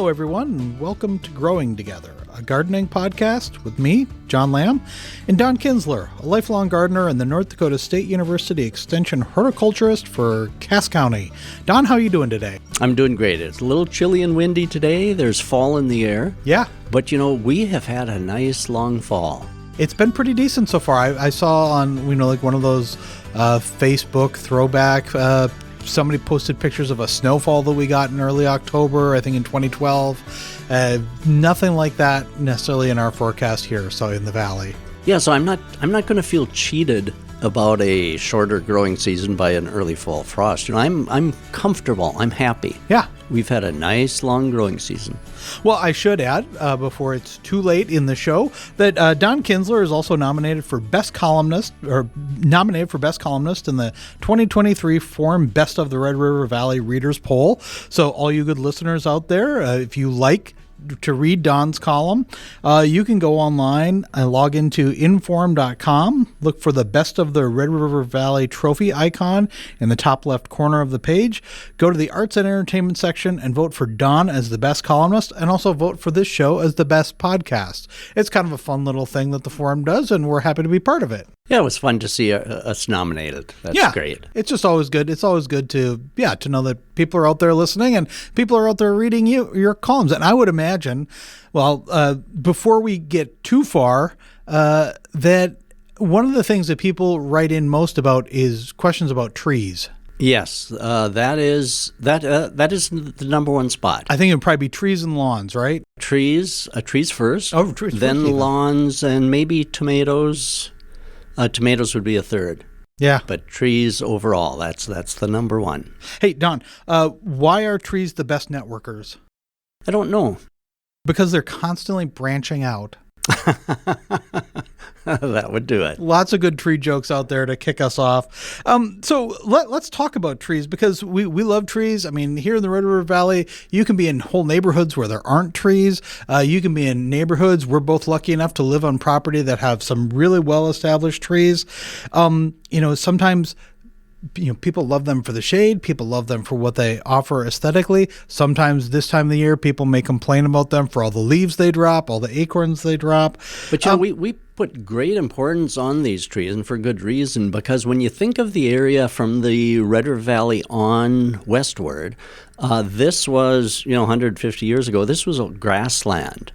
Hello, everyone, and welcome to Growing Together, a gardening podcast with me, John Lamb, and Don Kinzler, a lifelong gardener and the North Dakota State University Extension horticulturist for Cass County. Don, how are you doing today? I'm doing great. It's a little chilly and windy today. There's fall in the air. Yeah. But, we have had a nice long fall. It's been pretty decent so far. I saw on, one of those Facebook throwback somebody posted pictures of a snowfall that we got in early October, I think in 2012. Nothing like that necessarily in our forecast here, so in the valley. Yeah, so I'm not going to feel cheated about a shorter growing season by an early fall frost. I'm comfortable. I'm happy. Yeah. We've had a nice long growing season. Well, I should add, before it's too late in the show, that Don Kinzler is also nominated for Best Columnist in the 2023 Forum Best of the Red River Valley Readers Poll. So all you good listeners out there, if you like to read Don's column, you can go online and log into inform.com, look for the Best of the Red River Valley trophy icon in the top left corner of the page, go to the Arts and Entertainment section and vote for Don as the best columnist, and also vote for this show as the best podcast. It's kind of a fun little thing that the Forum does, and we're happy to be part of it. Yeah, it was fun to see us nominated. That's great. It's just always good. It's always good to know that people are out there listening and people are out there reading your columns. And I would imagine, before we get too far, that one of the things that people write in most about is questions about trees. Yes, that is the number one spot. I think it would probably be trees and lawns, right? Trees first. Oh, trees then first, lawns and maybe tomatoes. Tomatoes would be a third. Yeah. But trees overall, that's the number one. Hey, Don, why are trees the best networkers? I don't know. Because they're constantly branching out. That would do it. Lots of good tree jokes out there to kick us off. So let's talk about trees, because we love trees. I mean, here in the Red River Valley, you can be in whole neighborhoods where there aren't trees. You can be in neighborhoods. We're both lucky enough to live on property that have some really well-established trees. Sometimes people love them for the shade. People love them for what they offer aesthetically. Sometimes this time of the year, people may complain about them for all the leaves they drop, all the acorns they drop. But we put great importance on these trees, and for good reason, because when you think of the area from the Red River Valley on westward, this was, 150 years ago, this was a grassland.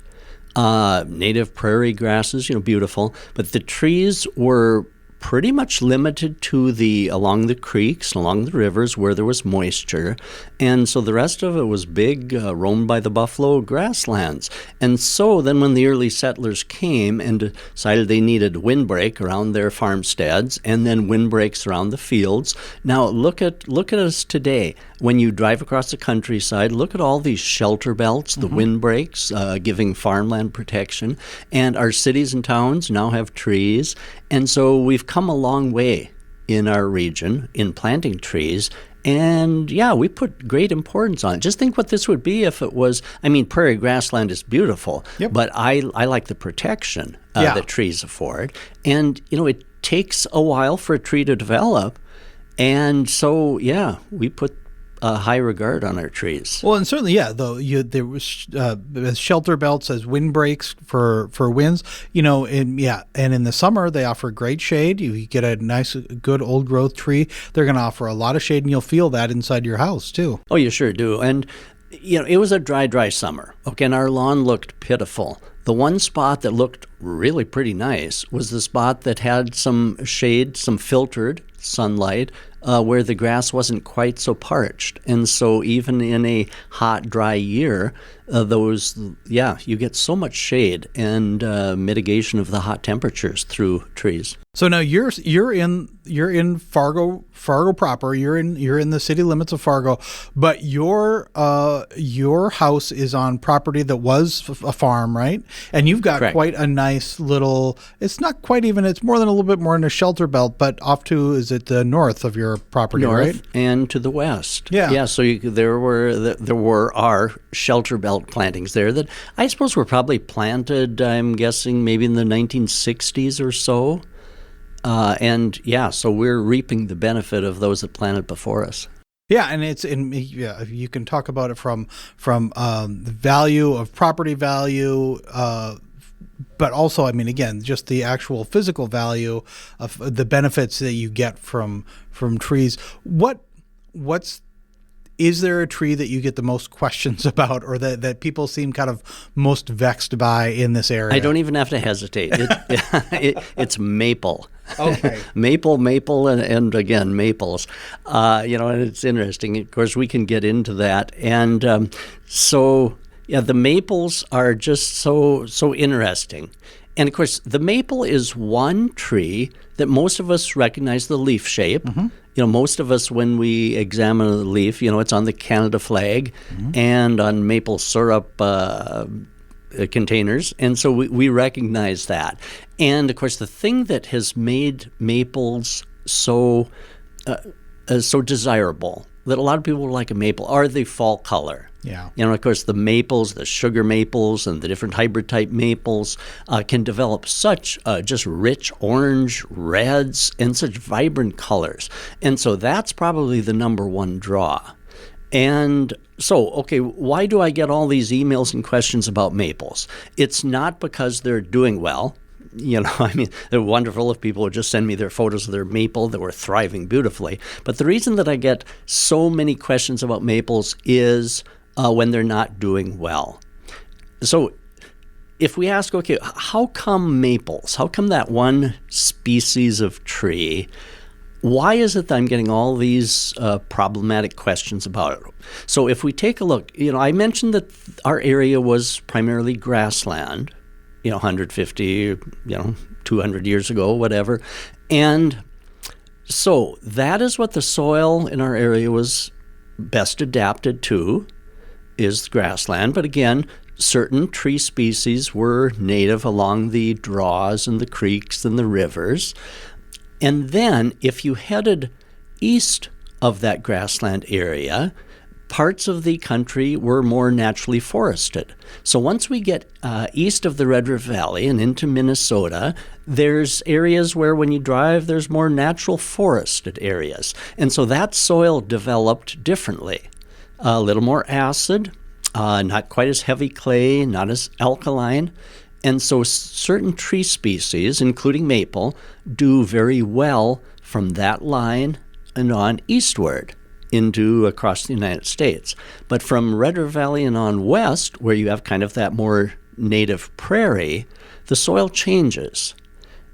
Native prairie grasses, beautiful. But the trees were pretty much limited to along the creeks, along the rivers where there was moisture. And so the rest of it was big, roamed by the buffalo grasslands. And so then when the early settlers came and decided they needed windbreak around their farmsteads and then windbreaks around the fields. Now look at us today. When you drive across the countryside, look at all these shelter belts, the windbreaks, giving farmland protection. And our cities and towns now have trees. And so we've come a long way in our region in planting trees. And we put great importance on it. Just think what this would be if it was, prairie grassland is beautiful, but I like the protection that trees afford. And, it takes a while for a tree to develop. And so, we put a high regard on our trees. Well, and certainly, there was shelter belts as windbreaks for winds, and in the summer they offer great shade. You get a nice, good old growth tree. They're going to offer a lot of shade, and you'll feel that inside your house too. Oh, you sure do. And it was a dry summer. Okay, and our lawn looked pitiful. The one spot that looked really pretty nice was the spot that had some shade, some filtered sunlight, where the grass wasn't quite so parched. And so even in a hot, dry year, you get so much shade and mitigation of the hot temperatures through trees. So now you're in Fargo proper. You're in the city limits of Fargo, but your house is on property that was a farm, right? And you've got Correct. Quite a nice little. It's not quite even. It's more than a little bit more in a shelter belt, but off to is it the north of your property, north, right? And to the west. Yeah. So there were our shelter belt plantings there that I suppose were probably planted. I'm guessing maybe in the 1960s or so. So we're reaping the benefit of those that planted before us. Yeah, and you can talk about it from the value of property value, but also, I mean, again, just the actual physical value of the benefits that you get from trees. Is there a tree that you get the most questions about, or that people seem kind of most vexed by in this area? I don't even have to hesitate. It's maple. Okay. maple, and again, maples. And it's interesting. Of course, we can get into that. And the maples are just so interesting. And of course, the maple is one tree that most of us recognize the leaf shape. Mm-hmm. Most of us, when we examine a leaf, it's on the Canada flag and on maple syrup containers. And so we recognize that. And of course, the thing that has made maples so desirable, that a lot of people like a maple, are the fall color. Yeah. Of course, the maples, the sugar maples, and the different hybrid type maples can develop such just rich orange, reds, and such vibrant colors. And so that's probably the number one draw. And so, okay, why do I get all these emails and questions about maples? It's not because they're doing well. I mean, they're wonderful if people would just send me their photos of their maple that were thriving beautifully. But the reason that I get so many questions about maples is when they're not doing well. So if we ask, okay, how come maples? How come that one species of tree? Why is it that I'm getting all these problematic questions about it? So if we take a look, I mentioned that our area was primarily grassland, 150, 200 years ago, whatever. And so that is what the soil in our area was best adapted to, is grassland. But again, certain tree species were native along the draws and the creeks and the rivers. And then if you headed east of that grassland area, parts of the country were more naturally forested. So once we get east of the Red River Valley and into Minnesota, there's areas where when you drive, there's more natural forested areas. And so that soil developed differently. A little more acid, not quite as heavy clay, not as alkaline. And so certain tree species, including maple, do very well from that line and on eastward into across the United States. But from Red River Valley and on west, where you have kind of that more native prairie, the soil changes.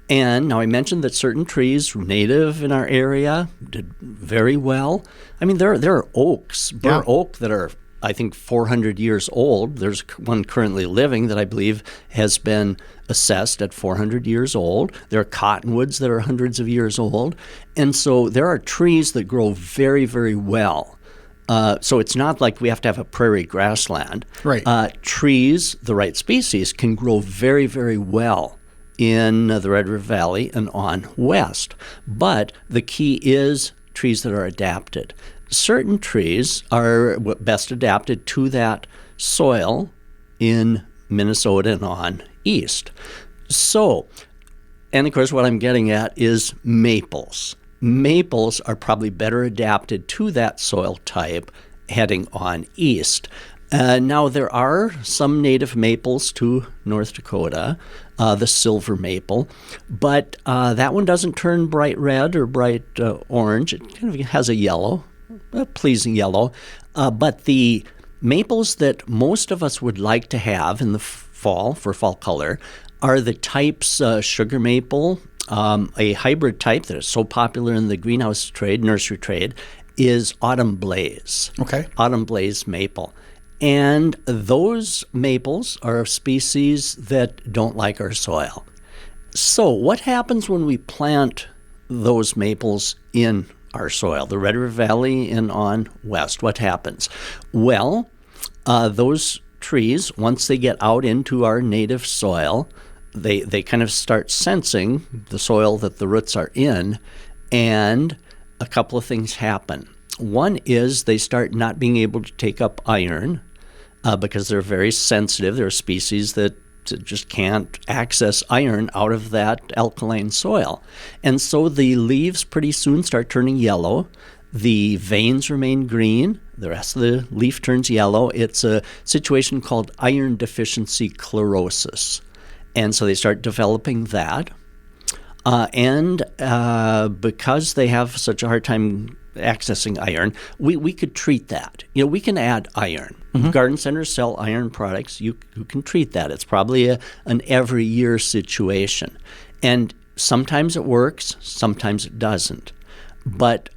And now I mentioned that certain trees native in our area did very well. I mean, there are oaks, bur oak, that are, I think, 400 years old. There's one currently living that I believe has been assessed at 400 years old. There are cottonwoods that are hundreds of years old. And so there are trees that grow very, very well. So it's not like we have to have a prairie grassland. Right. Trees, the right species, can grow very, very well in the Red River Valley and on west. But the key is trees that are adapted. Certain trees are best adapted to that soil in Minnesota and on east. So, and of course what I'm getting at is maples. Maples are probably better adapted to that soil type heading on east. Now, there are some native maples to North Dakota, the silver maple, but that one doesn't turn bright red or bright orange. It kind of has a yellow, a pleasing yellow. But the maples that most of us would like to have in the fall for fall color are the types sugar maple. A hybrid type that is so popular in the greenhouse trade, nursery trade, is autumn blaze. Okay. Autumn blaze maple. And those maples are a species that don't like our soil. So what happens when we plant those maples in our soil, the Red River Valley and on west? What happens? Well, those trees, once they get out into our native soil, they kind of start sensing the soil that the roots are in, and a couple of things happen. One is they start not being able to take up iron because they're very sensitive. They're a species that just can't access iron out of that alkaline soil. And so the leaves pretty soon start turning yellow. The veins remain green. The rest of the leaf turns yellow. It's a situation called iron deficiency chlorosis. And so they start developing that. And because they have such a hard time accessing iron, we could treat that. We can add iron. Garden centers sell iron products. You can treat that. It's probably an every year situation. And sometimes it works, sometimes it doesn't. But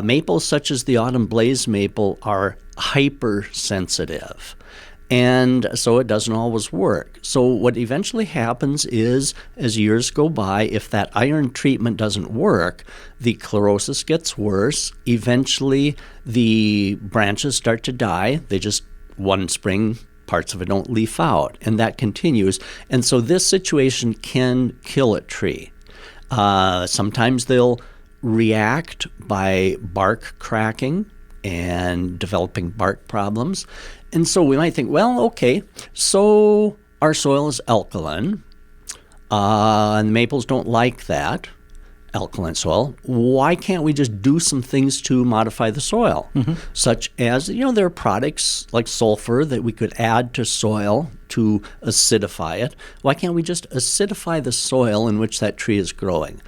maples such as the autumn blaze maple are hypersensitive. And so it doesn't always work. So what eventually happens is, as years go by, if that iron treatment doesn't work, the chlorosis gets worse. Eventually, the branches start to die. They just, one spring, parts of it don't leaf out, and that continues. And so this situation can kill a tree. Sometimes they'll react by bark cracking and developing bark problems. And so we might think, well, okay, so our soil is alkaline, and maples don't like that, alkaline soil. Why can't we just do some things to modify the soil? Such as, there are products like sulfur that we could add to soil to acidify it. Why can't we just acidify the soil in which that tree is growing?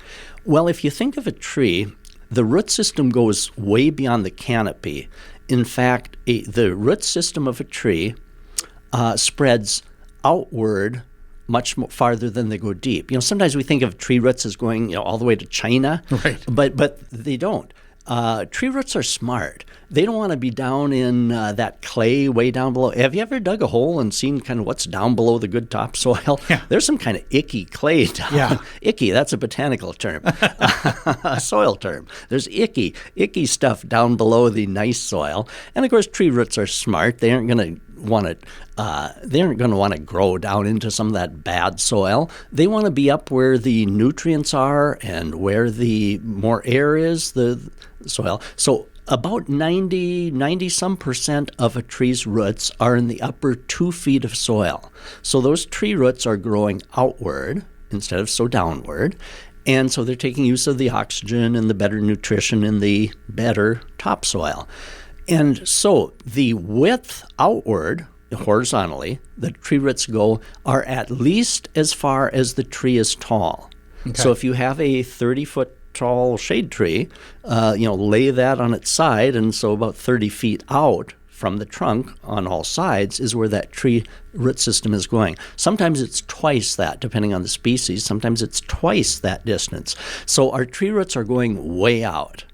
Well, if you think of a tree, the root system goes way beyond the canopy. In fact, the root system of a tree spreads outward much more farther than they go deep. Sometimes we think of tree roots as going all the way to China, right? But they don't. Tree roots are smart. They don't want to be down in that clay way down below. Have you ever dug a hole and seen kind of what's down below the good topsoil? Yeah. There's some kind of icky clay down. Yeah. Icky, that's a botanical term, a soil term. There's icky stuff down below the nice soil. And of course, tree roots are smart. They aren't going to want to grow down into some of that bad soil. They want to be up where the nutrients are and where the more air is, the soil. So about 90-some% of a tree's roots are in the upper 2 feet of soil. So those tree roots are growing outward instead of so downward. And so they're taking use of the oxygen and the better nutrition in the better topsoil. And so the width outward, horizontally, the tree roots go are at least as far as the tree is tall. Okay. So if you have a 30-foot tall shade tree, lay that on its side, and so about 30 feet out from the trunk on all sides is where that tree root system is going. Sometimes it's twice that, depending on the species. Sometimes it's twice that distance. So our tree roots are going way out.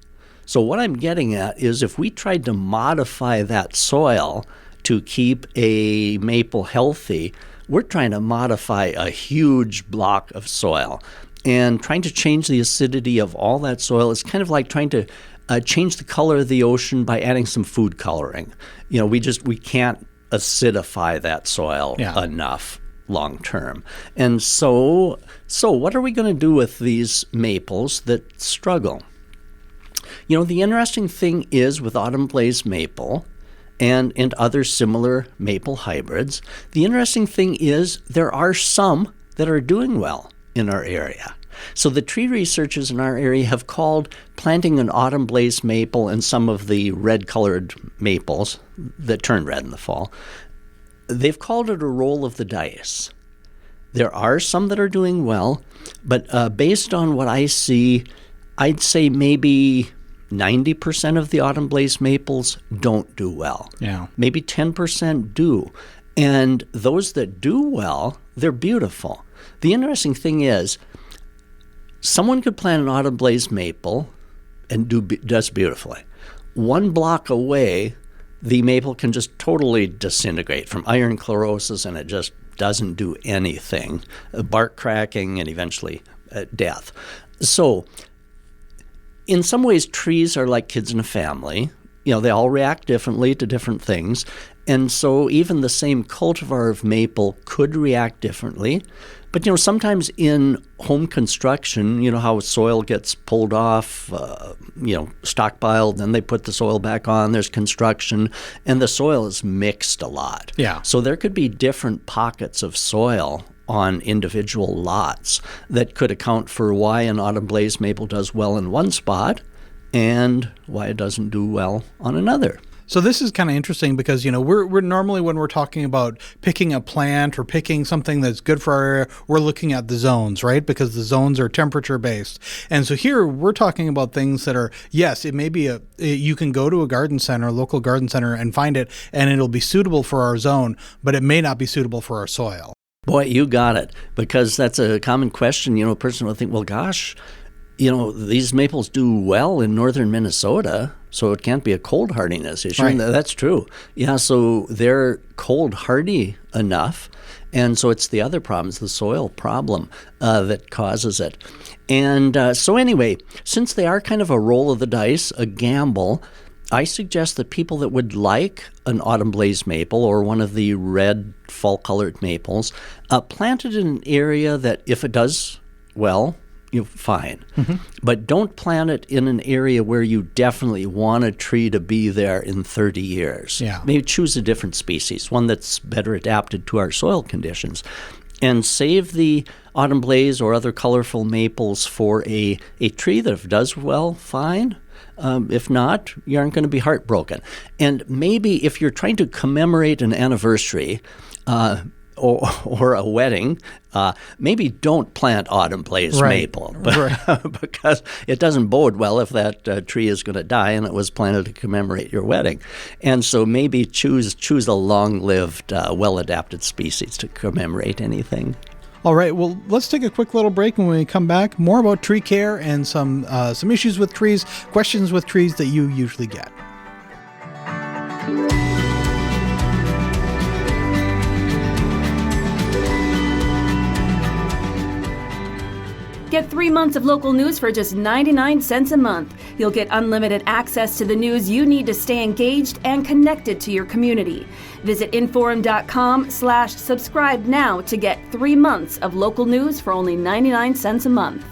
So what I'm getting at is if we tried to modify that soil to keep a maple healthy, we're trying to modify a huge block of soil. And trying to change the acidity of all that soil is kind of like trying to change the color of the ocean by adding some food coloring. We can't acidify that soil enough long term. And so what are we going to do with these maples that struggle? The interesting thing is with autumn blaze maple and other similar maple hybrids, the interesting thing is there are some that are doing well in our area. So the tree researchers in our area have called planting an autumn blaze maple and some of the red-colored maples that turn red in the fall, they've called it a roll of the dice. There are some that are doing well, but based on what I see, I'd say maybe 90% of the autumn blaze maples don't do well. Yeah. Maybe 10% do. And those that do well, they're beautiful. The interesting thing is, someone could plant an autumn blaze maple and does beautifully. 1 block away, the maple can just totally disintegrate from iron chlorosis, and it just doesn't do anything. Bark cracking and eventually death. So in some ways, trees are like kids in a family. They all react differently to different things. And so even the same cultivar of maple could react differently. But, sometimes in home construction, how soil gets pulled off, stockpiled, then they put the soil back on, there's construction, and the soil is mixed a lot. Yeah. So there could be different pockets of soil on individual lots that could account for why an autumn blaze maple does well in one spot and why it doesn't do well on another. So this is kind of interesting because, we're normally when we're talking about picking a plant or picking something that's good for our area, we're looking at the zones, right? Because the zones are temperature based. And so here we're talking about things that are, yes, it may be you can go to a garden center, local garden center and find it and it'll be suitable for our zone, but it may not be suitable for our soil. Boy, you got it, because that's a common question. A person will think, well, gosh, these maples do well in northern Minnesota, so it can't be a cold hardiness issue. Right. That's true. Yeah, so they're cold hardy enough, and so it's the other problems, the soil problem, that causes it. And so anyway, since they are kind of a roll of the dice, a gamble, I suggest that people that would like an autumn blaze maple or one of the red fall-colored maples, plant it in an area that if it does well, fine. Mm-hmm. But don't plant it in an area where you definitely want a tree to be there in 30 years. Yeah. Maybe choose a different species, one that's better adapted to our soil conditions. And save the autumn blaze or other colorful maples for a tree that if it does well, fine. If not, you aren't going to be heartbroken. And maybe if you're trying to commemorate an anniversary, or a wedding, maybe don't plant autumn blaze maple, because it doesn't bode well if that tree is going to die and it was planted to commemorate your wedding. And so maybe choose a long-lived, well-adapted species to commemorate anything. All right, well, let's take a quick little break, and when we come back, more about tree care and some issues with trees, questions with trees that you usually get. Get 3 months of local news for just 99 cents a month. You'll get unlimited access to the news you need to stay engaged and connected to your community. Visit inforum.com/subscribe now to get 3 months of local news for only 99 cents a month.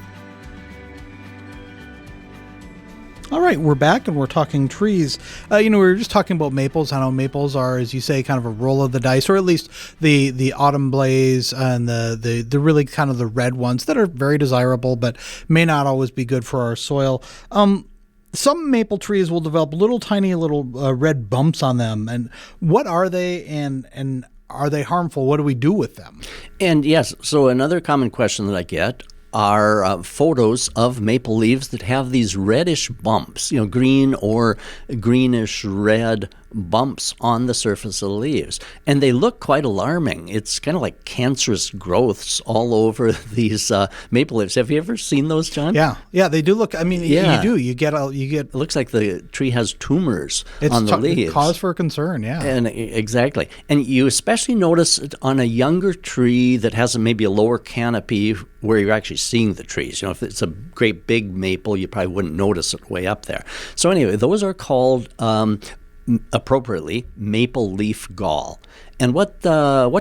All right, we're back and we're talking trees. We were just talking about maples. I know maples are, as you say, kind of a roll of the dice, or at least the autumn blaze and the really kind of the red ones that are very desirable, but may not always be good for our soil. Some maple trees will develop tiny red bumps on them. And what are they, and are they harmful? What do we do with them? And yes, so another common question that I get are photos of maple leaves that have these reddish bumps, green or greenish red bumps on the surface of the leaves. And they look quite alarming. It's kind of like cancerous growths all over these maple leaves. Have you ever seen those, John? Yeah, they do look. I mean, yeah. You do. You get. It looks like the tree has tumors on the leaves. It's cause for concern. Yeah, and exactly. And you especially notice it on a younger tree that has maybe a lower canopy where you're actually seeing the trees. If it's a great big maple, you probably wouldn't notice it way up there. So anyway, those are called appropriately maple leaf gall. And what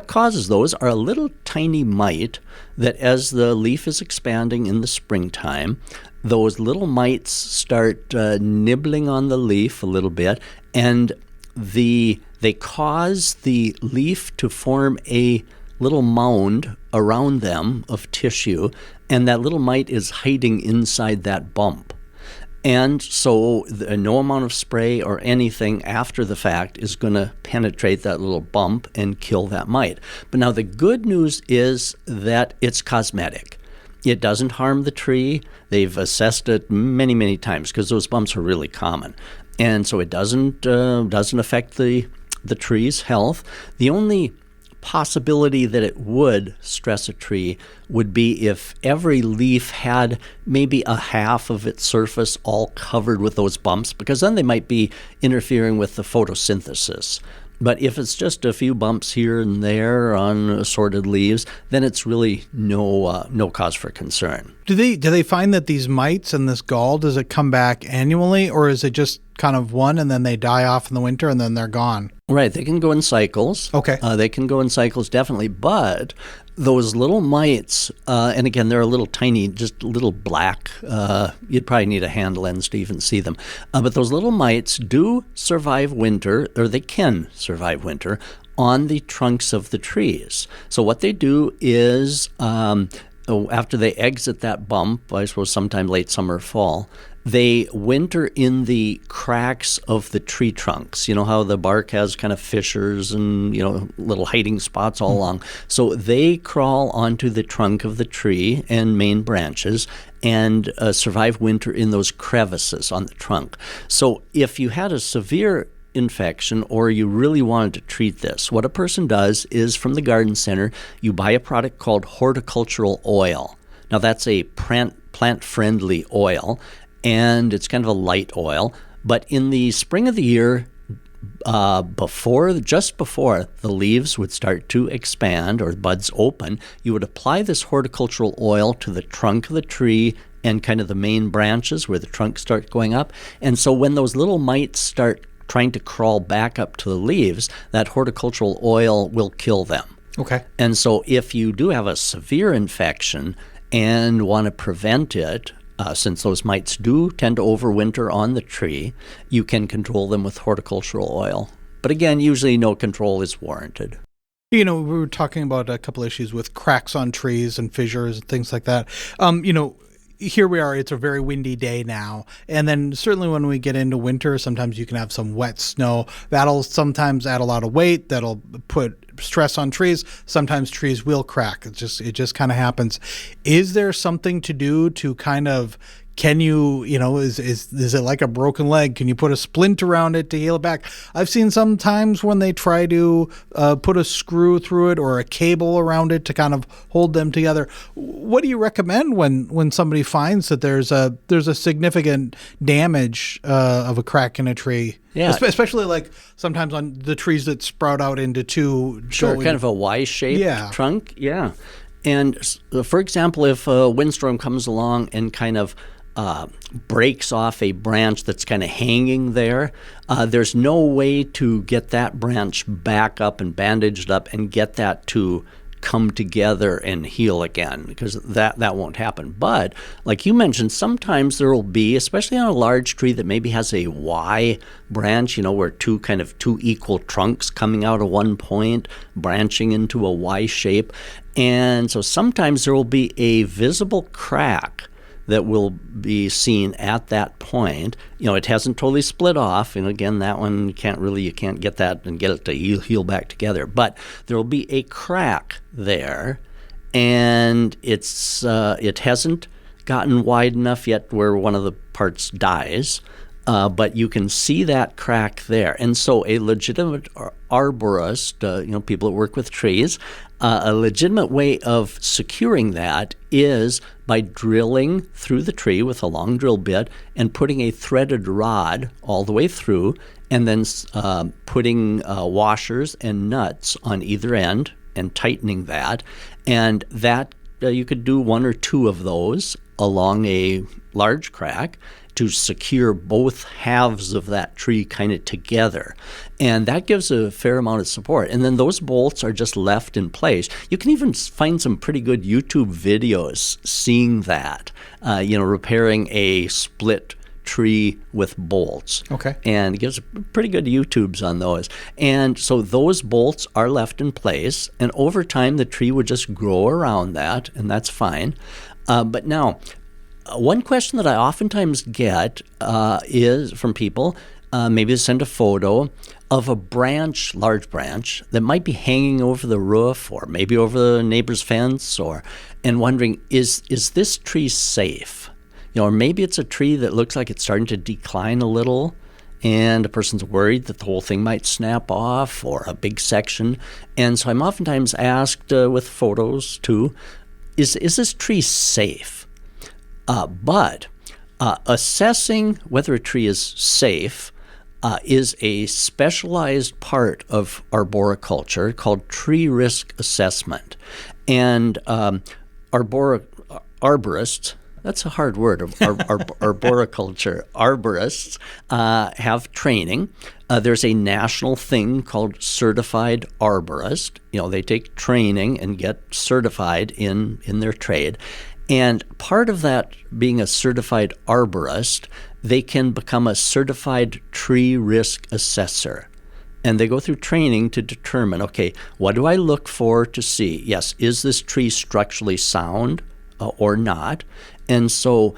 causes those are a little tiny mite that, as the leaf is expanding in the springtime, those little mites start nibbling on the leaf a little bit, and they cause the leaf to form a little mound around them of tissue, and that little mite is hiding inside that bump. And so no amount of spray or anything after the fact is going to penetrate that little bump and kill that mite. But now the good news is that it's cosmetic. It doesn't harm the tree. They've assessed it many, many times because those bumps are really common. And so it doesn't affect the tree's health. The only possibility that it would stress a tree would be if every leaf had maybe a half of its surface all covered with those bumps, because then they might be interfering with the photosynthesis. But if it's just a few bumps here and there on assorted leaves, then it's really no cause for concern. Do they find that these mites and this gall, does it come back annually, or is it just kind of one and then they die off in the winter and then they're gone? Right, they can go in cycles. Okay. They can go in cycles, definitely. But those little mites, and again, they're a little tiny, just little black. You'd probably need a hand lens to even see them. But those little mites do survive winter, or they can survive winter, on the trunks of the trees. So what they do is after they exit that bump, I suppose sometime late summer or fall, they winter in the cracks of the tree trunks. You know how the bark has kind of fissures and, little hiding spots all along. So they crawl onto the trunk of the tree and main branches and survive winter in those crevices on the trunk. So if you had a severe infection or you really wanted to treat this, what a person does is from the garden center, you buy a product called horticultural oil. Now that's a plant-friendly oil, and it's kind of a light oil. But in the spring of the year, just before the leaves would start to expand or buds open, you would apply this horticultural oil to the trunk of the tree and kind of the main branches where the trunks start going up. And so when those little mites start trying to crawl back up to the leaves, that horticultural oil will kill them. Okay. And so if you do have a severe infection and want to prevent it, since those mites do tend to overwinter on the tree, you can control them with horticultural oil. But again, usually no control is warranted. We were talking about a couple issues with cracks on trees and fissures and things like that. Here we are, it's a very windy day now. And then certainly when we get into winter, sometimes you can have some wet snow. That'll sometimes add a lot of weight. That'll put stress on trees. Sometimes trees will crack. It just kind of happens. Is there something to do to kind of, can you, is it like a broken leg? Can you put a splint around it to heal it back? I've seen sometimes when they try to put a screw through it or a cable around it to kind of hold them together. What do you recommend when somebody finds that there's a significant damage of a crack in a tree? Yeah. Especially like sometimes on the trees that sprout out into two. Sure, kind of a Y-shaped trunk. Yeah. And for example, if a windstorm comes along and kind of breaks off a branch that's kind of hanging there, there's no way to get that branch back up and bandaged up and get that to come together and heal again, because that won't happen. But like you mentioned, sometimes there will be, especially on a large tree that maybe has a Y branch, where two equal trunks coming out of one point, branching into a Y shape. And so sometimes there will be a visible crack that will be seen at that point. It hasn't totally split off. And again, that one you can't get that and get it to heal back together. But there will be a crack there, and it hasn't gotten wide enough yet where one of the parts dies. But you can see that crack there. And so a legitimate arborist, people that work with trees, a legitimate way of securing that is by drilling through the tree with a long drill bit and putting a threaded rod all the way through, and then putting washers and nuts on either end and tightening that. And that you could do one or two of those along a large crack to secure both halves of that tree kind of together. And that gives a fair amount of support. And then those bolts are just left in place. You can even find some pretty good YouTube videos seeing that, repairing a split tree with bolts. Okay. And it gives pretty good YouTubes on those. And so those bolts are left in place, and over time the tree would just grow around that, and that's fine. But now, one question that I oftentimes get is from people, maybe they send a photo of a large branch, that might be hanging over the roof or maybe over the neighbor's fence, and wondering, is this tree safe? Or maybe it's a tree that looks like it's starting to decline a little, and a person's worried that the whole thing might snap off, or a big section. And so I'm oftentimes asked with photos too, is this tree safe? But assessing whether a tree is safe is a specialized part of arboriculture called tree risk assessment. And arborists, that's a hard word, arboriculture, arborists have training. There's a national thing called certified arborist. They take training and get certified in their trade. And part of that being a certified arborist, they can become a certified tree risk assessor. And they go through training to determine, okay, what do I look for to see? Yes, is this tree structurally sound? or not. And so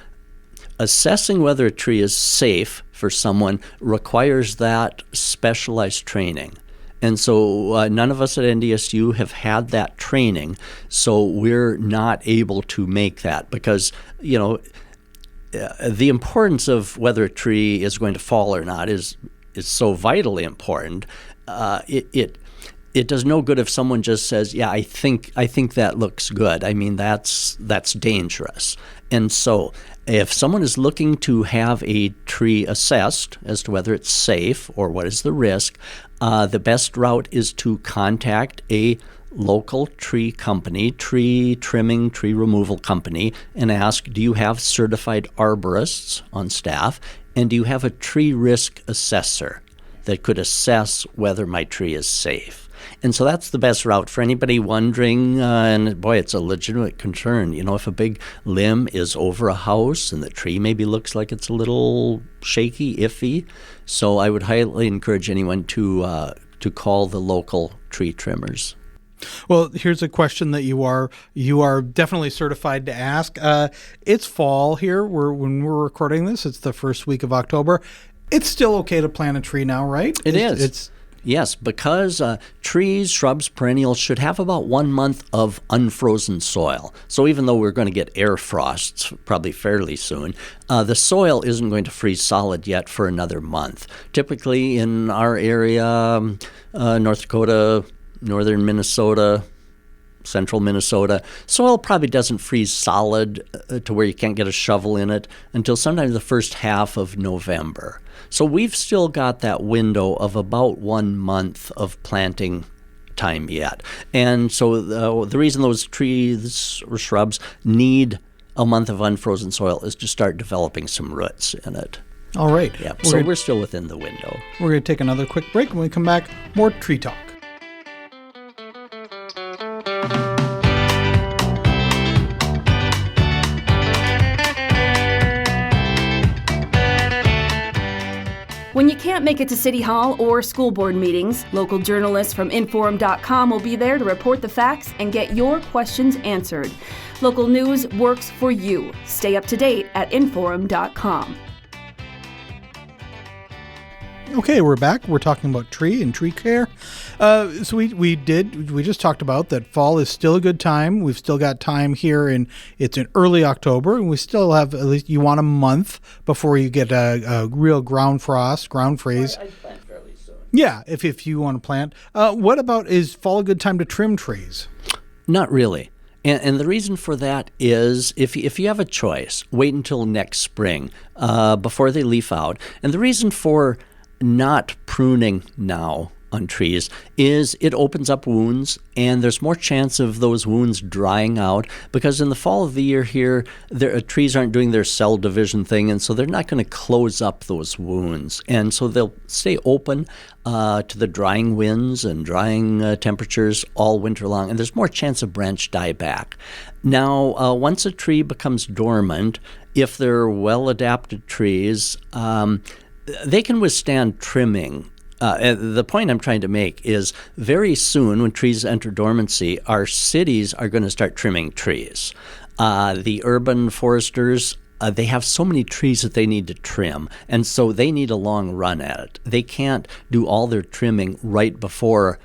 assessing whether a tree is safe for someone requires that specialized training. And so none of us at NDSU have had that training, so we're not able to make that because, the importance of whether a tree is going to fall or not is so vitally important. It does no good if someone just says, "Yeah, I think that looks good." I mean, that's dangerous. And so, if someone is looking to have a tree assessed as to whether it's safe or what is the risk, the best route is to contact a local tree company, tree trimming, tree removal company, and ask, do you have certified arborists on staff, and do you have a tree risk assessor that could assess whether my tree is safe? And so that's the best route for anybody wondering, and boy, it's a legitimate concern. If a big limb is over a house and the tree maybe looks like it's a little shaky, iffy, so I would highly encourage anyone to call the local tree trimmers. Well, here's a question that you are definitely certified to ask. It's fall here. When we're recording this, it's the first week of October. It's still okay to plant a tree now, right? It is. Yes, because trees, shrubs, perennials should have about 1 month of unfrozen soil. So even though we're going to get air frosts probably fairly soon, the soil isn't going to freeze solid yet for another month. Typically in our area, North Dakota, northern Minnesota, central Minnesota, soil probably doesn't freeze solid to where you can't get a shovel in it until sometime the first half of November. So we've still got that window of about 1 month of planting time yet. And so the reason those trees or shrubs need a month of unfrozen soil is to start developing some roots in it. All right. Yeah. So we're still within the window. We're going to take another quick break. When we come back, more tree talk. When you can't make it to City Hall or school board meetings, local journalists from Inforum.com will be there to report the facts and get your questions answered. Local news works for you. Stay up to date at Inforum.com. Okay, we're back. We're talking about tree and tree care. So we just talked about that fall is still a good time. We've still got time here, and it's in early October, and we still have, at least you want a month before you get a real ground freeze. I'd plant fairly soon. Yeah, if you want to plant. What about, is fall a good time to trim trees? Not really. And the reason for that is if you have a choice, wait until next spring before they leaf out. And the reason for not pruning now on trees is it opens up wounds, and there's more chance of those wounds drying out because in the fall of the year here, trees aren't doing their cell division thing, and so they're not going to close up those wounds. And so they'll stay open to the drying winds and drying temperatures all winter long, and there's more chance of branch dieback. Now, once a tree becomes dormant, if they're well-adapted trees, they can withstand trimming. The point I'm trying to make is very soon when trees enter dormancy, our cities are going to start trimming trees. The urban foresters, they have so many trees that they need to trim, and so they need a long run at it. They can't do all their trimming right before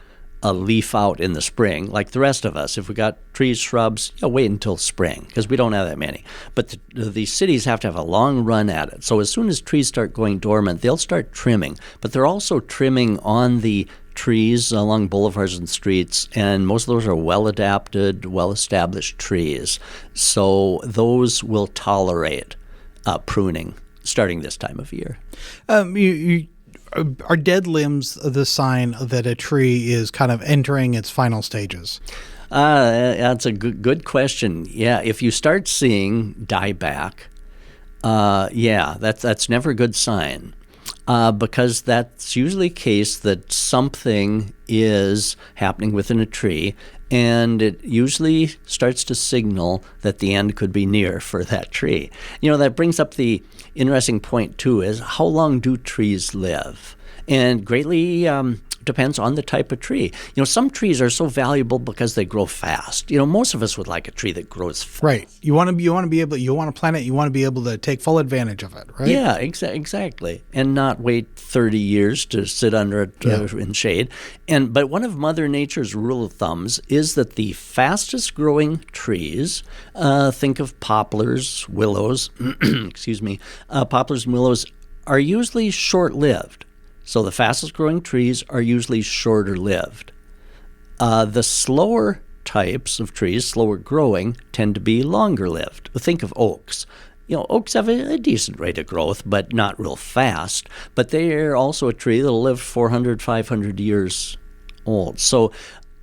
a leaf out in the spring, like the rest of us. If we got trees, shrubs, wait until spring because we don't have that many. But the cities have to have a long run at it. So as soon as trees start going dormant, they'll start trimming. But they're also trimming on the trees along boulevards and streets, and most of those are well-adapted, well-established trees. So those will tolerate pruning starting this time of year. Are dead limbs the sign that a tree is kind of entering its final stages? That's a good question. Yeah, if you start seeing dieback, that's never a good sign. Because that's usually a case that something is happening within a tree, and it usually starts to signal that the end could be near for that tree. That brings up the interesting point, too, is how long do trees live? And greatly depends on the type of tree. Some trees are so valuable because they grow fast. Most of us would like a tree that grows fast. Right. You want to plant it. You want to be able to take full advantage of it, right? Yeah, exactly. And not wait 30 years to sit under it in shade. But one of Mother Nature's rule of thumbs is that the fastest growing trees, think of poplars, willows, poplars and willows, are usually short-lived. So the fastest growing trees are usually shorter lived. The slower types of trees, slower growing, tend to be longer lived. Think of oaks. Oaks have a decent rate of growth, but not real fast. But they're also a tree that'll live 400, 500 years old. So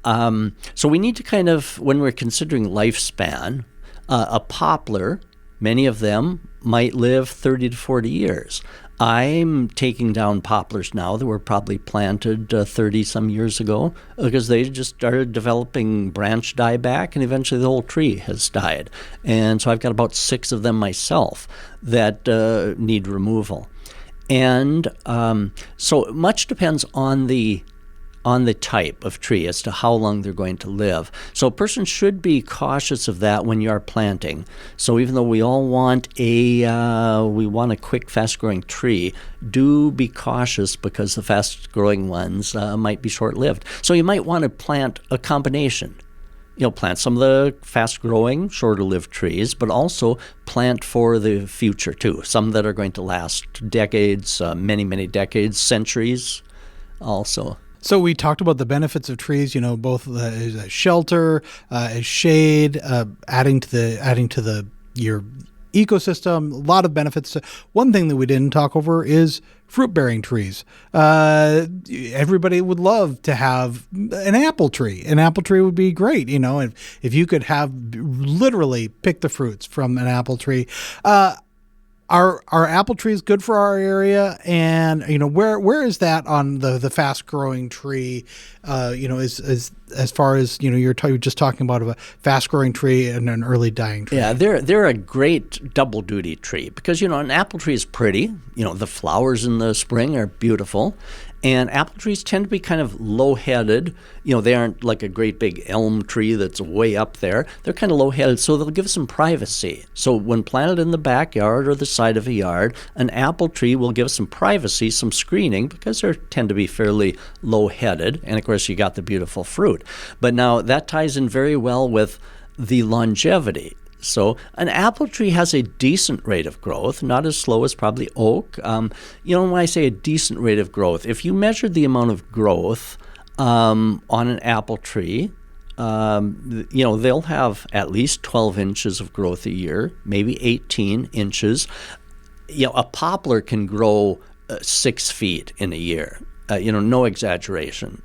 we need to kind of, when we're considering lifespan, a poplar, many of them might live 30 to 40 years. I'm taking down poplars now that were probably planted 30-some years ago because they just started developing branch dieback, and eventually the whole tree has died. And so I've got about 6 of them myself that need removal. And so much depends on the type of tree as to how long they're going to live. So a person should be cautious of that when you are planting. So even though we all want a quick, fast-growing tree, do be cautious because the fast-growing ones might be short-lived. So you might want to plant a combination. Plant some of the fast-growing, shorter-lived trees, but also plant for the future too. Some that are going to last decades, many, many decades, centuries also. So we talked about the benefits of trees, both as shelter, as shade, adding to your ecosystem. A lot of benefits. One thing that we didn't talk over is fruit-bearing trees. Everybody would love to have an apple tree. An apple tree would be great, if you could have literally pick the fruits from an apple tree. Are apple trees good for our area? And where is that on the fast growing tree? As far as you're just talking about a fast growing tree and an early dying tree. Yeah, they're a great double duty tree because an apple tree is pretty. The flowers in the spring are beautiful. And apple trees tend to be kind of low-headed. They aren't like a great big elm tree that's way up there. They're kind of low-headed, so they'll give some privacy. So when planted in the backyard or the side of a yard, an apple tree will give some privacy, some screening, because they tend to be fairly low-headed. And, of course, you got the beautiful fruit. But now that ties in very well with the longevity. So an apple tree has a decent rate of growth, not as slow as probably oak. When I say a decent rate of growth, if you measured the amount of growth on an apple tree, they'll have at least 12 inches of growth a year, maybe 18 inches. A poplar can grow 6 feet in a year. No exaggeration.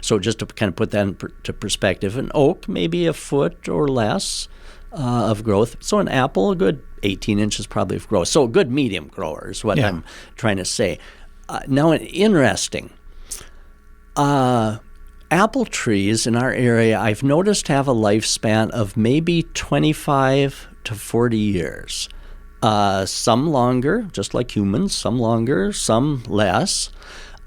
So just to kind of put that into perspective, an oak maybe a foot or less of growth. So an apple, a good 18 inches probably of growth. So a good medium grower is what I'm trying to say. Now, interesting. Apple trees in our area, I've noticed, have a lifespan of maybe 25 to 40 years. Some longer, just like humans, some longer, some less.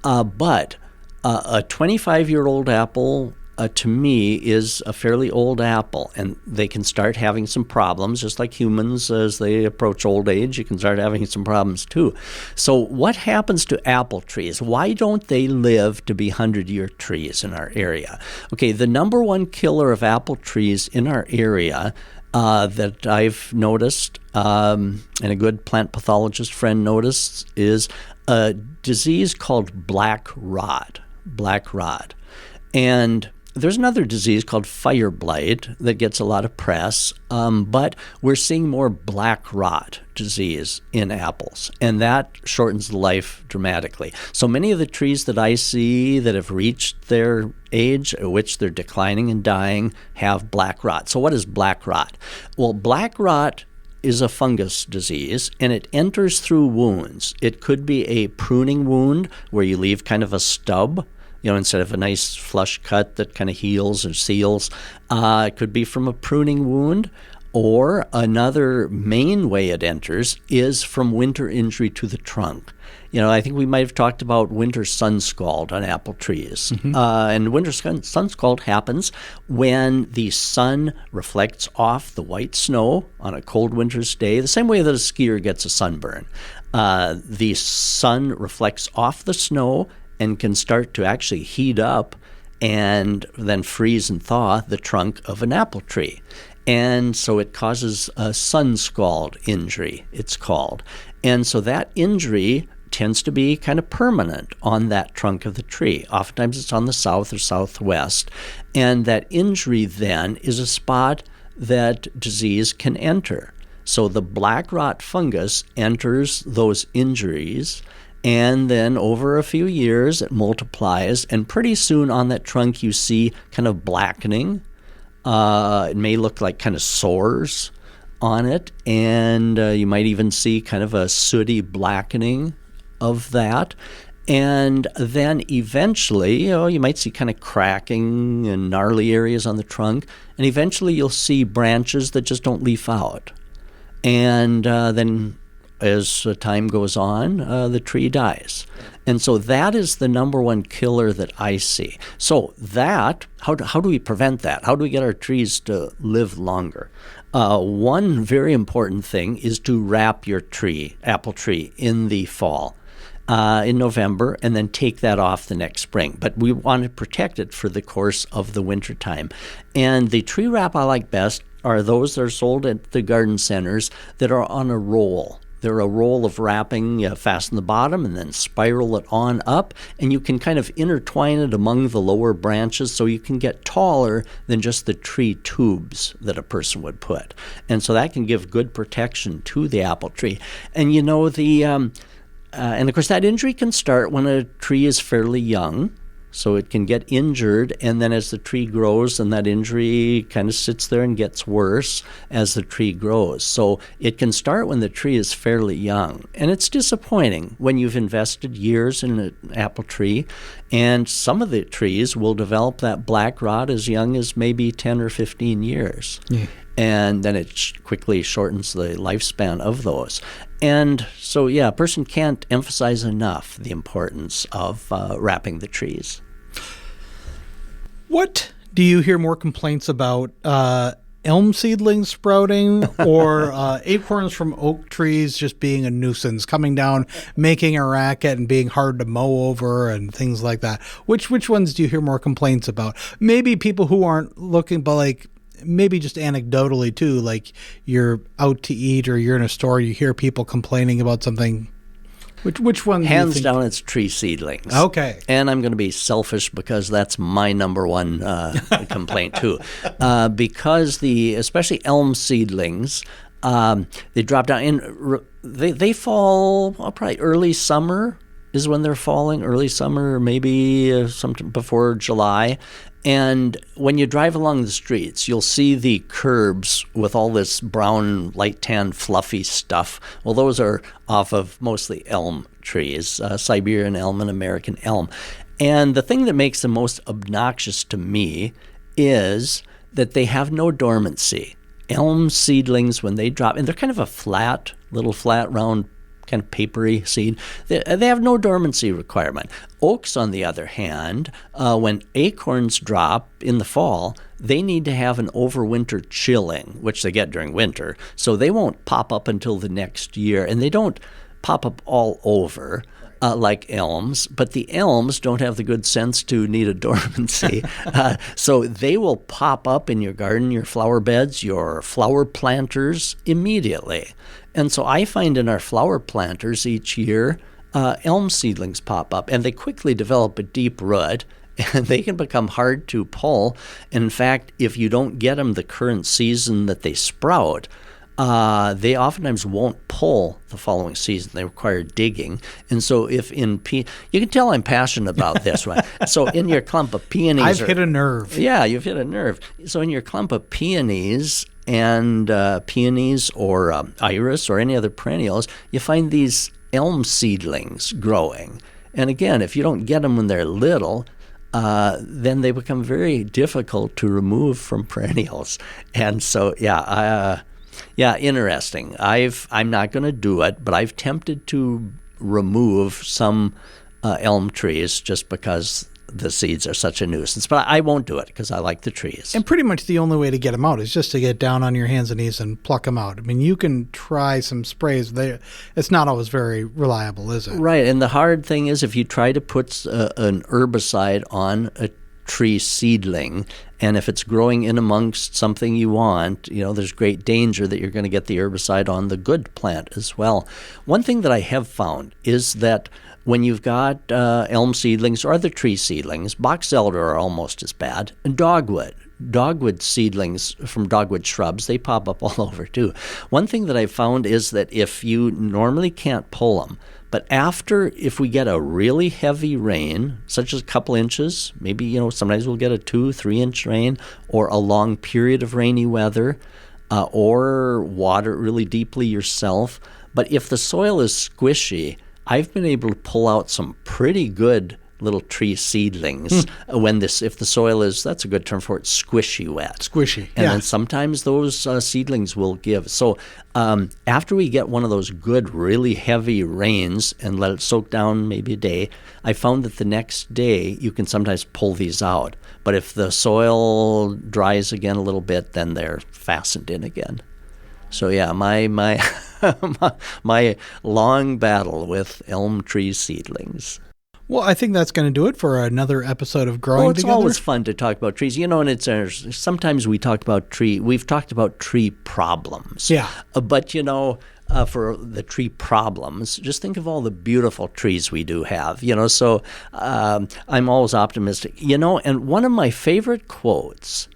But a 25-year-old apple, to me, is a fairly old apple, and they can start having some problems, just like humans. As they approach old age, you can start having some problems too. So what happens to apple trees? Why don't they live to be 100-year trees in our area? Okay, the number one killer of apple trees in our area that I've noticed, and a good plant pathologist friend noticed, is a disease called black rot. And there's another disease called fire blight that gets a lot of press, but we're seeing more black rot disease in apples, and that shortens the life dramatically. So many of the trees that I see that have reached their age at which they're declining and dying have black rot. So what is black rot? Well, black rot is a fungus disease, and it enters through wounds. It could be a pruning wound where you leave kind of a stub, instead of a nice flush cut that kind of heals or seals. It could be from a pruning wound, Or another main way it enters is from winter injury to the trunk. I think we might have talked about winter sun scald on apple trees. And winter sun scald happens when the sun reflects off the white snow on a cold winter's day, the same way that a skier gets a sunburn. The sun reflects off the snow and can start to actually heat up and then freeze and thaw the trunk of an apple tree. And so it causes a sun scald injury, it's called. And so that injury tends to be kind of permanent on that trunk of the tree. Oftentimes it's on the south or southwest. And that injury then is a spot that disease can enter. So the black rot fungus enters those injuries, and then over a few years it multiplies, and pretty soon on that trunk you see kind of blackening. It may look like kind of sores on it, and you might even see kind of a sooty blackening of that. And then eventually, you might see kind of cracking and gnarly areas on the trunk, and eventually you'll see branches that just don't leaf out. And then as time goes on, the tree dies. And so that is the number one killer that I see. So that, how do we prevent that? How do we get our trees to live longer? One very important thing is to wrap your apple tree, in the fall, in November, and then take that off the next spring. But we want to protect it for the course of the winter time. And the tree wrap I like best are those that are sold at the garden centers that are on a roll. They're a roll of wrapping, fasten the bottom and then spiral it on up, and you can kind of intertwine it among the lower branches so you can get taller than just the tree tubes that a person would put. And so that can give good protection to the apple tree. And and of course that injury can start when a tree is fairly young. So it can get injured, and then as the tree grows, and that injury kind of sits there and gets worse as the tree grows. So it can start when the tree is fairly young. And it's disappointing when you've invested years in an apple tree, and some of the trees will develop that black rot as young as maybe 10 or 15 years. Yeah. And then it quickly shortens the lifespan of those. And so, a person can't emphasize enough the importance of wrapping the trees. What do you hear more complaints about? Elm seedlings sprouting, or acorns from oak trees just being a nuisance, coming down, making a racket, and being hard to mow over, and things like that? Which ones do you hear more complaints about? Maybe people who aren't looking, but maybe just anecdotally too, like you're out to eat or you're in a store, you hear people complaining about something. Which one? Hands down, it's tree seedlings. Okay. And I'm going to be selfish because that's my number one complaint too. Because especially elm seedlings, they drop down and they fall probably early summer is when they're falling. Early summer, maybe sometime before July. And when you drive along the streets, you'll see the curbs with all this brown, light tan, fluffy stuff. Well, those are off of mostly elm trees, Siberian elm and American elm. And the thing that makes them most obnoxious to me is that they have no dormancy. Elm seedlings, when they drop, and they're kind of a little flat, round, kind of papery seed. They have no dormancy requirement. Oaks, on the other hand, when acorns drop in the fall, they need to have an overwinter chilling, which they get during winter. So they won't pop up until the next year, and they don't pop up all over like elms, but the elms don't have the good sense to need a dormancy. So they will pop up in your garden, your flower beds, your flower planters immediately. And so I find in our flower planters each year, elm seedlings pop up, and they quickly develop a deep root, and they can become hard to pull. In fact, if you don't get them the current season that they sprout, they oftentimes won't pull the following season. They require digging. And so you can tell I'm passionate about this one. So in your clump of peonies... I've hit a nerve. Yeah, you've hit a nerve. So in your clump of peonies and peonies or iris or any other perennials, you find these elm seedlings growing. And again, if you don't get them when they're little, then they become very difficult to remove from perennials. And so, interesting. I'm not going to do it, but I've tempted to remove some elm trees just because the seeds are such a nuisance. But I won't do it because I like the trees. And pretty much the only way to get them out is just to get down on your hands and knees and pluck them out. I mean, you can try some sprays. It's not always very reliable, is it? Right. And the hard thing is if you try to put an herbicide on a tree seedling, and if it's growing in amongst something you want, there's great danger that you're going to get the herbicide on the good plant as well. One thing that I have found is that when you've got elm seedlings or other tree seedlings, box elder are almost as bad, and dogwood seedlings from dogwood shrubs, they pop up all over too. One thing that I've found is that if you normally can't pull them, but if we get a really heavy rain, such as a couple inches, maybe, sometimes we'll get a 2-3 inch rain, or a long period of rainy weather, or water it really deeply yourself. But if the soil is squishy, I've been able to pull out some pretty good little tree seedlings if the soil is, that's a good term for it, squishy wet. Squishy, and then sometimes those seedlings will give. So after we get one of those good, really heavy rains and let it soak down maybe a day, I found that the next day you can sometimes pull these out. But if the soil dries again a little bit, then they're fastened in again. So my my long battle with elm tree seedlings. Well, I think that's going to do it for another episode of Growing Together. It's always fun to talk about trees. And sometimes we've talked about tree problems. Yeah. But, for the tree problems, just think of all the beautiful trees we do have, so I'm always optimistic. And one of my favorite quotes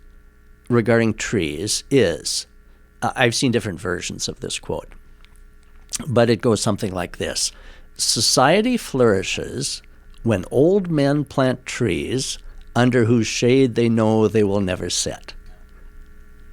regarding trees is, I've seen different versions of this quote, but it goes something like this: society flourishes when old men plant trees under whose shade they know they will never sit.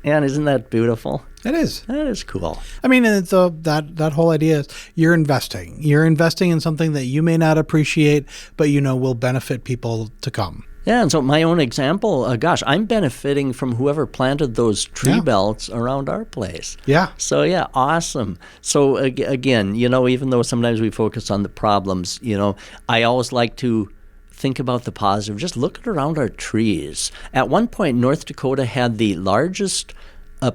And isn't that beautiful? It is. That is cool. I mean, it's that whole idea is you're investing. You're investing in something that you may not appreciate, but will benefit people to come. Yeah, and so my own example, I'm benefiting from whoever planted those tree belts around our place. Yeah. So, awesome. So, again, even though sometimes we focus on the problems, I always like to think about the positive. Just look around our trees. At one point, North Dakota had the largest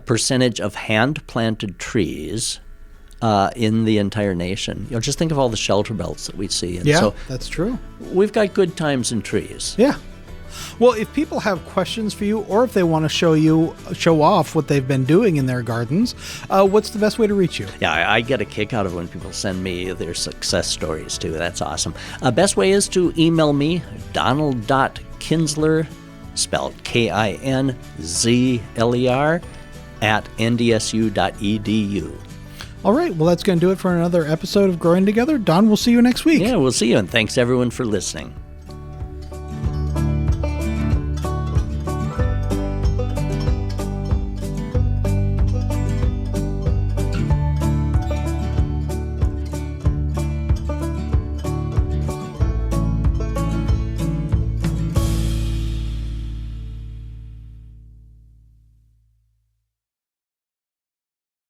percentage of hand-planted trees in the entire nation. Just think of all the shelter belts that we see. And so that's true. We've got good times in trees. Yeah. Well, if people have questions for you, or if they want to show off what they've been doing in their gardens, what's the best way to reach you? Yeah, I get a kick out of when people send me their success stories, too. That's awesome. Best way is to email me, donald.kinzler, spelled Kinzler, at ndsu.edu. All right. Well, that's going to do it for another episode of Growing Together. Don, we'll see you next week. Yeah, we'll see you, and thanks, everyone, for listening.